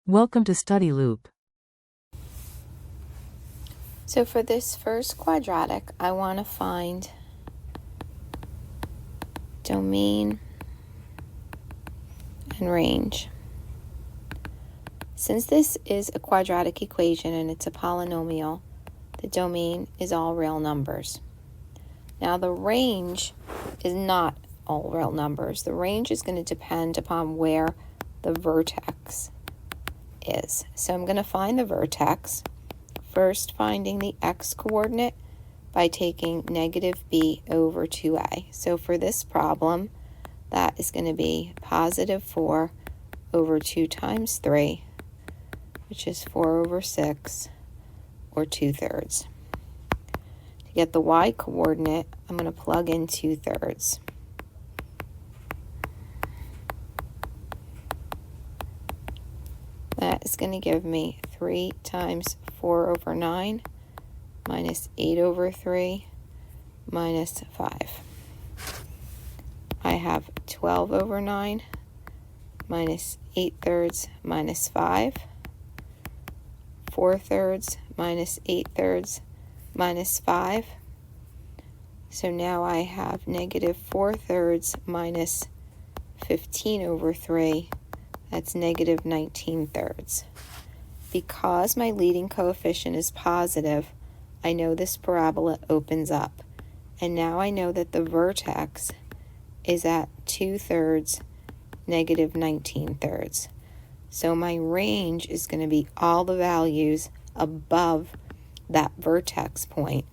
Welcome to Study Loop. So for this first quadratic, I want to find domain and range. Since this is a quadratic equation and it's a polynomial, the domain is all real numbers. Now the range is not all real numbers. The range is going to depend upon where the vertex is. So I'm going to find the vertex, first finding the x-coordinate by taking negative b over 2a. So for this problem, that is going to be positive 4 over 2 times 3, which is 4 over 6, or 2/3. To get the y-coordinate, I'm going to plug in 2/3. That is going to give me 3 times 4 over 9 minus 8 over 3 minus 5. I have 12 over 9 minus 8/3 minus 5. 4/3 minus 8/3 minus 5. So now I have negative 4/3 minus 15 over 3. That's negative 19/3. Because my leading coefficient is positive, I know this parabola opens up. And now I know that the vertex is at 2/3, negative 19/3. So my range is going to be all the values above that vertex point.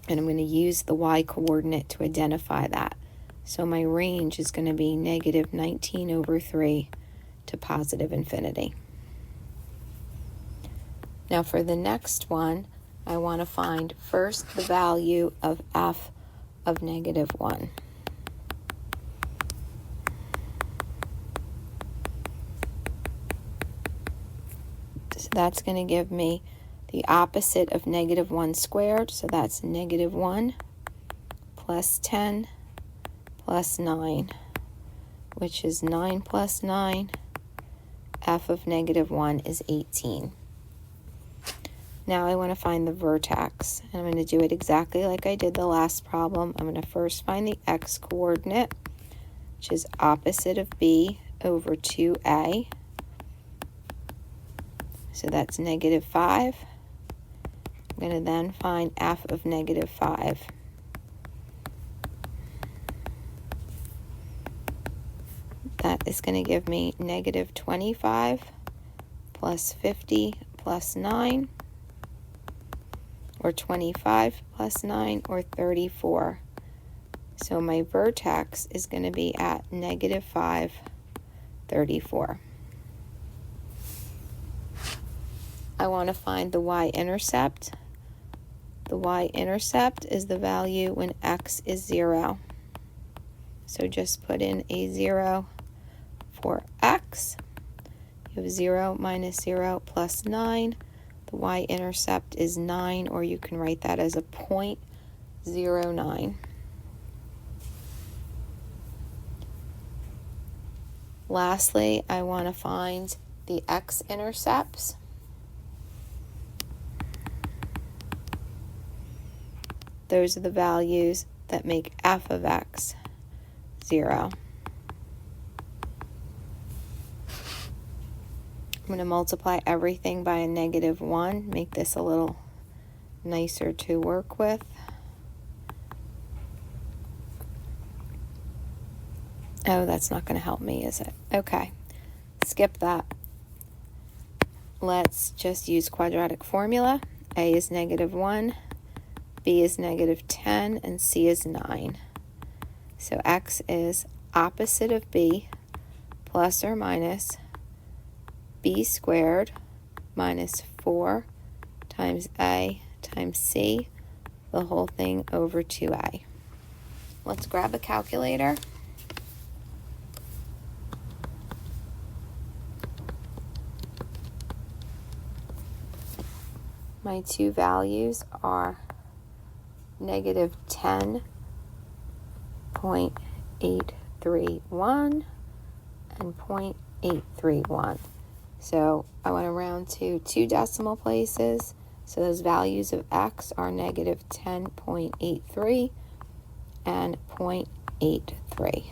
And I'm going to use the y-coordinate to identify that. So my range is going to be negative 19 over 3 to positive infinity. Now for the next one, I want to find first the value of f of negative 1. So that's going to give me the opposite of negative 1 squared. So that's negative 1 plus 10 plus 9, which is 9 plus 9. F of negative 1 is 18. Now I want to find the vertex, and I'm going to do it exactly like I did the last problem. I'm going to first find the x-coordinate, which is opposite of b over 2a. So that's negative 5. I'm going to then find f of negative 5. That is going to give me negative 25 plus 50 plus 9, or 25 plus 9, or 34. So my vertex is going to be at negative 5, 34. I want to find the y-intercept. The y-intercept is the value when x is 0. So just put in a 0 for x. You have 0 minus 0 plus 9. The y-intercept is 9, or you can write that as a 0.09. Lastly, I want to find the x-intercepts. Those are the values that make f of x 0. I'm going to multiply everything by a negative 1, make this a little nicer to work with. Oh, that's not going to help me, is it? Okay, skip that. Let's just use quadratic formula. A is negative 1, b is negative 10, and c is 9. So x is opposite of b plus or minus b squared minus 4 times a times c, the whole thing over 2a. Let's grab a calculator. My two values are negative 10.831 and 0.831. So I want to round to 2 decimal places. So those values of x are negative 10.83 and 0.83.